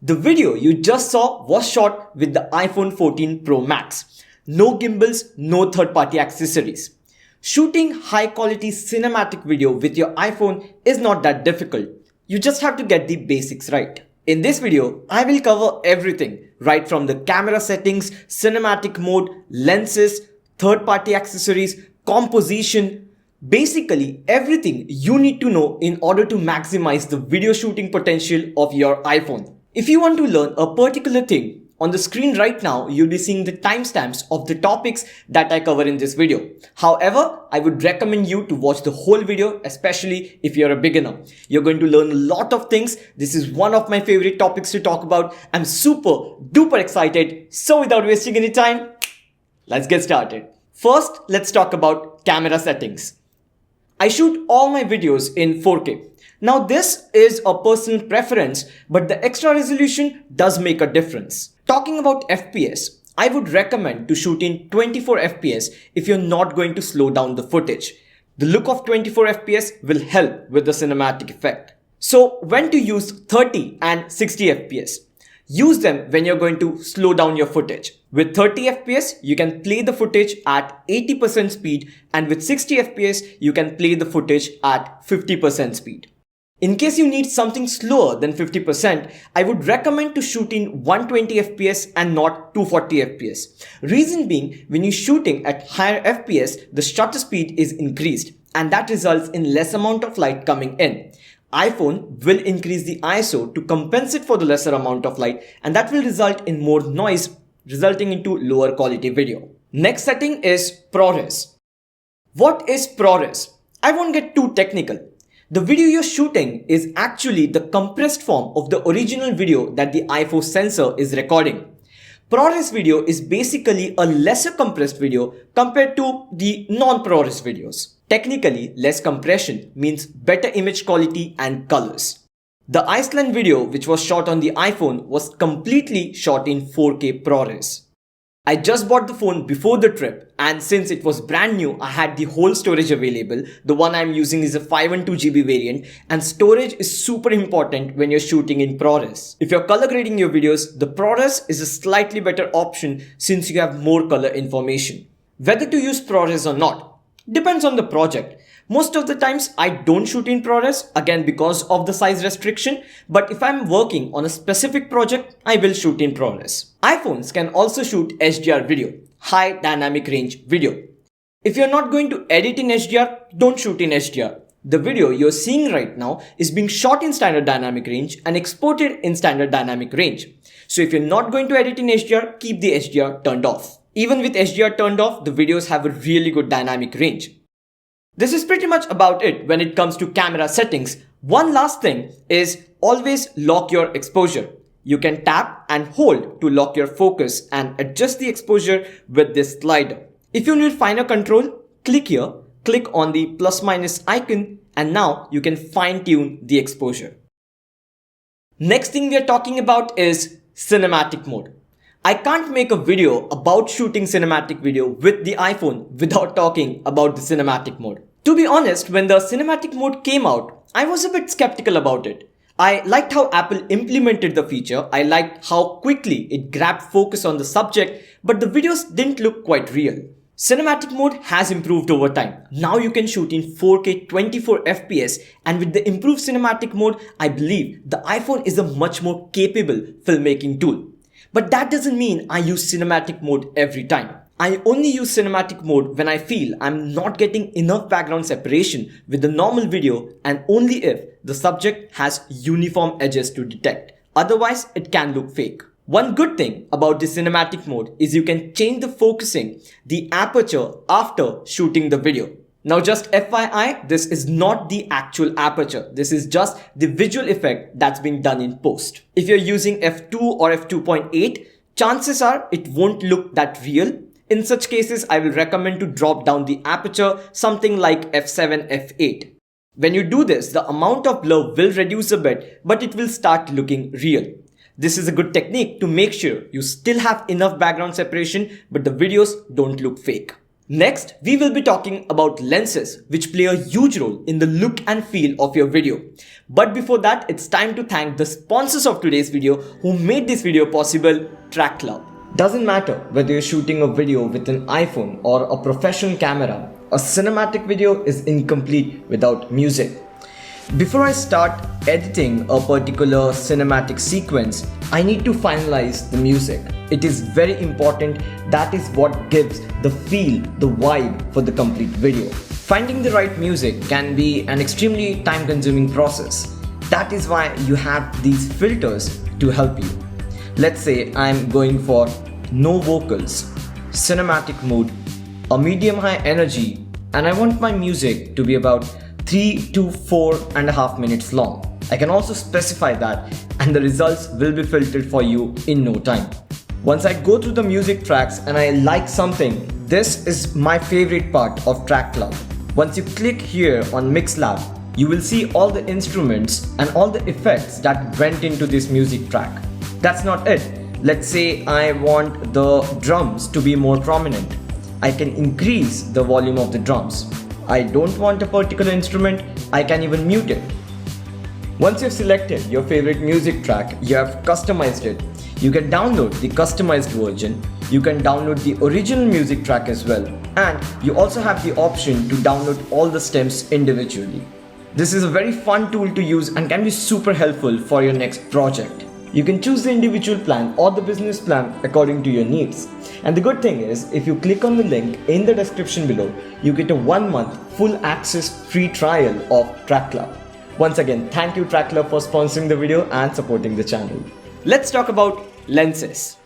The video you just saw was shot with the iPhone 14 Pro Max. No gimbals, no third-party accessories. Shooting high-quality cinematic video with your iPhone is not that difficult. You just have to get the basics right. In this video, I will cover everything, right from the camera settings, cinematic mode, lenses, third-party accessories, composition, basically everything you need to know in order to maximize the video shooting potential of your iPhone. If you want to learn a particular thing, on the screen right now, you'll be seeing the timestamps of the topics that I cover in this video. However, I would recommend you to watch the whole video, especially if you're a beginner. You're going to learn a lot of things. This is one of my favorite topics to talk about. I'm super duper excited. So without wasting any time, let's get started. First, let's talk about camera settings. I shoot all my videos in 4K. Now this is a personal preference, but the extra resolution does make a difference. Talking about FPS, I would recommend to shoot in 24 FPS if you're not going to slow down the footage. The look of 24 FPS will help with the cinematic effect. So when to use 30 and 60 FPS? Use them when you're going to slow down your footage. With 30 FPS, you can play the footage at 80% speed, and with 60 FPS, you can play the footage at 50% speed. In case you need something slower than 50%, I would recommend to shoot in 120 FPS and not 240 FPS. Reason being, when you're shooting at higher FPS, the shutter speed is increased, and that results in less amount of light coming in. iPhone will increase the ISO to compensate for the lesser amount of light, and that will result in more noise, resulting into lower quality video. Next setting is ProRes. What is ProRes? I won't get too technical. The video you're shooting is actually the compressed form of the original video that the iPhone sensor is recording. ProRes video is basically a lesser compressed video compared to the non-ProRes videos. Technically, less compression means better image quality and colors. The Iceland video, which was shot on the iPhone, was completely shot in 4K ProRes. I just bought the phone before the trip, and since it was brand new, I had the whole storage available. The one I'm using is a 512GB variant, and storage is super important when you're shooting in ProRes. If you're color grading your videos, the ProRes is a slightly better option since you have more color information. Whether to use ProRes or not depends on the project. Most of the times I don't shoot in ProRes, again because of the size restriction, but if I'm working on a specific project, I will shoot in ProRes. iPhones can also shoot HDR video, high dynamic range video. If you're not going to edit in HDR, don't shoot in HDR. The video you're seeing right now is being shot in standard dynamic range and exported in standard dynamic range. So if you're not going to edit in HDR, keep the HDR turned off. Even with HDR turned off, the videos have a really good dynamic range. This is pretty much about it when it comes to camera settings. One last thing is always lock your exposure. You can tap and hold to lock your focus and adjust the exposure with this slider. If you need finer control, click here, click on the plus minus icon, and now you can fine tune the exposure. Next thing we are talking about is cinematic mode. I can't make a video about shooting cinematic video with the iPhone without talking about the cinematic mode. To be honest, when the cinematic mode came out, I was a bit skeptical about it. I liked how Apple implemented the feature, I liked how quickly it grabbed focus on the subject, but the videos didn't look quite real. Cinematic mode has improved over time. Now you can shoot in 4K 24 FPS, and with the improved cinematic mode, I believe the iPhone is a much more capable filmmaking tool. But that doesn't mean I use cinematic mode every time. I only use cinematic mode when I feel I'm not getting enough background separation with the normal video, and only if the subject has uniform edges to detect. Otherwise, it can look fake. One good thing about the cinematic mode is you can change the focusing, the aperture after shooting the video. Now just FYI, this is not the actual aperture. This is just the visual effect that's being done in post. If you're using f2 or f2.8, chances are it won't look that real. In such cases, I will recommend to drop down the aperture, something like f7, f8. When you do this, the amount of blur will reduce a bit, but it will start looking real. This is a good technique to make sure you still have enough background separation, but the videos don't look fake. Next, we will be talking about lenses, which play a huge role in the look and feel of your video. But before that, it's time to thank the sponsors of today's video who made this video possible, Track Club. Doesn't matter whether you're shooting a video with an iPhone or a professional camera, a cinematic video is incomplete without music. Before I start editing a particular cinematic sequence, I need to finalize the music. It is very important. That is what gives the feel, the vibe for the complete video. Finding the right music can be an extremely time-consuming process. That is why you have these filters to help you. Let's say I'm going for no vocals, cinematic mode, a medium-high energy, and I want my music to be about 3 to 4.5 minutes long. I can also specify that, and the results will be filtered for you in no time. Once I go through the music tracks and I like something, this is my favorite part of Track Club. Once you click here on Mix Lab, you will see all the instruments and all the effects that went into this music track. That's not it. Let's say I want the drums to be more prominent. I can increase the volume of the drums. I don't want a particular instrument, I can even mute it. Once you've selected your favorite music track, you have customized it. You can download the customized version. You can download the original music track as well. And you also have the option to download all the stems individually. This is a very fun tool to use and can be super helpful for your next project. You can choose the individual plan or the business plan according to your needs. And the good thing is, if you click on the link in the description below, you get a 1-month full access free trial of Track Club. Once again, thank you Track Club for sponsoring the video and supporting the channel. Let's talk about lenses.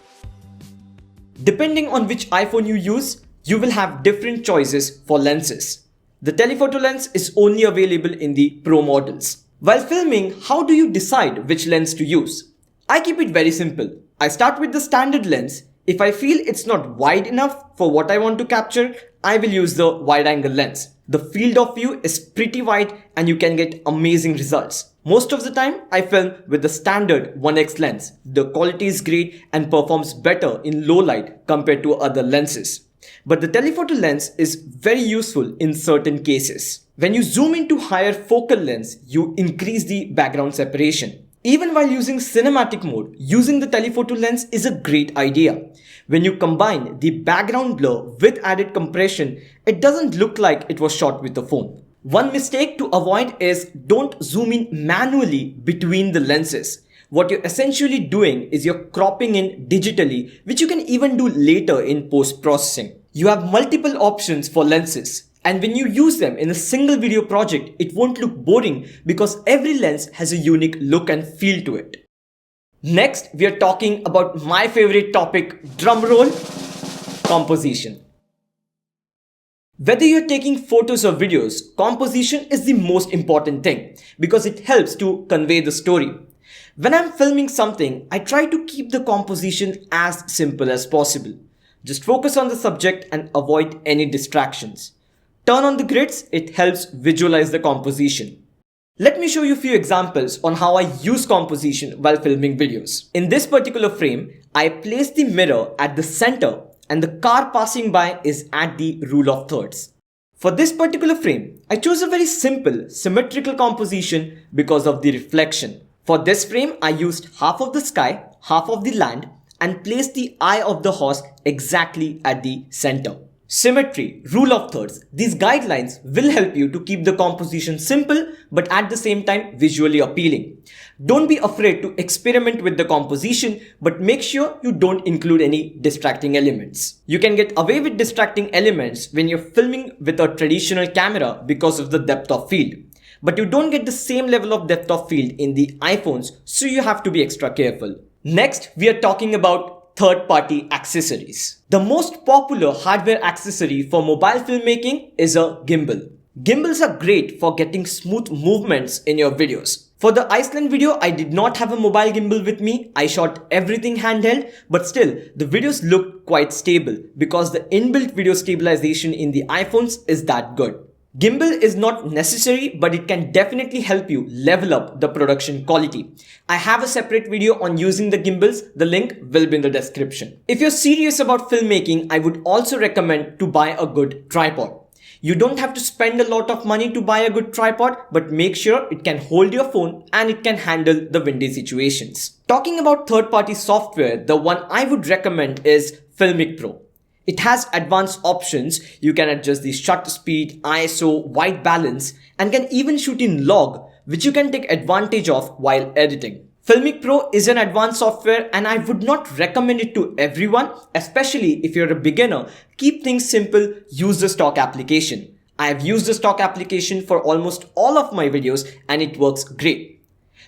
Depending on which iPhone you use, you will have different choices for lenses. The telephoto lens is only available in the Pro models. While filming, how do you decide which lens to use? I keep it very simple. I start with the standard lens. If I feel it's not wide enough for what I want to capture, I will use the wide angle lens. The field of view is pretty wide and you can get amazing results. Most of the time, I film with the standard 1x lens. The quality is great and performs better in low light compared to other lenses. But the telephoto lens is very useful in certain cases. When you zoom into higher focal lengths, you increase the background separation. Even while using cinematic mode, using the telephoto lens is a great idea. When you combine the background blur with added compression, it doesn't look like it was shot with the phone. One mistake to avoid is don't zoom in manually between the lenses. What you're essentially doing is you're cropping in digitally, which you can even do later in post-processing. You have multiple options for lenses. And when you use them in a single video project, it won't look boring because every lens has a unique look and feel to it. Next, we are talking about my favorite topic, drum roll, composition. Whether you're taking photos or videos, composition is the most important thing because it helps to convey the story. When I'm filming something, I try to keep the composition as simple as possible. Just focus on the subject and avoid any distractions. Turn on the grids, it helps visualize the composition. Let me show you a few examples on how I use composition while filming videos. In this particular frame, I place the mirror at the center and the car passing by is at the rule of thirds. For this particular frame, I chose a very simple symmetrical composition because of the reflection. For this frame, I used half of the sky, half of the land and placed the eye of the horse exactly at the center. Symmetry, rule of thirds, these guidelines will help you to keep the composition simple but at the same time visually appealing. Don't be afraid to experiment with the composition but make sure you don't include any distracting elements. You can get away with distracting elements when you're filming with a traditional camera because of the depth of field. But you don't get the same level of depth of field in the iPhones, so you have to be extra careful. Next, we are talking about third-party accessories. The most popular hardware accessory for mobile filmmaking is a gimbal. Gimbals are great for getting smooth movements in your videos. For the Iceland video, I did not have a mobile gimbal with me. I shot everything handheld, but still, the videos looked quite stable because the inbuilt video stabilization in the iPhones is that good. Gimbal is not necessary, but it can definitely help you level up the production quality. I have a separate video on using the gimbals. The link will be in the description. If you're serious about filmmaking, I would also recommend to buy a good tripod. You don't have to spend a lot of money to buy a good tripod, but make sure it can hold your phone and it can handle the windy situations. Talking about third-party software, the one I would recommend is Filmic Pro. It has advanced options. You can adjust the shutter speed, ISO, white balance, and can even shoot in log, which you can take advantage of while editing. Filmic Pro is an advanced software and I would not recommend it to everyone, especially if you're a beginner. Keep things simple, use the stock application. I have used the stock application for almost all of my videos and it works great.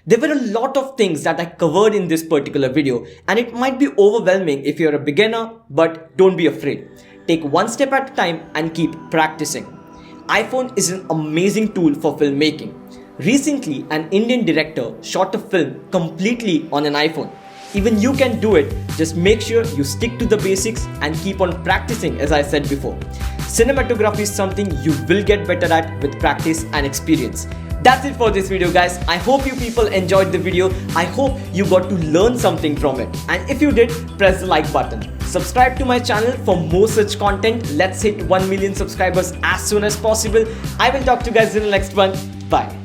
There were a lot of things that I covered in this particular video and it might be overwhelming if you're a beginner, but don't be afraid. Take one step at a time and keep practicing. iPhone is an amazing tool for filmmaking. Recently, an Indian director shot a film completely on an iPhone. Even you can do it, just make sure you stick to the basics and keep on practicing as I said before. Cinematography is something you will get better at with practice and experience. That's it for this video guys. I hope you people enjoyed the video. I hope you got to learn something from it. And if you did, press the like button. Subscribe to my channel for more such content. Let's hit 1 million subscribers as soon as possible. I will talk to you guys in the next one. Bye.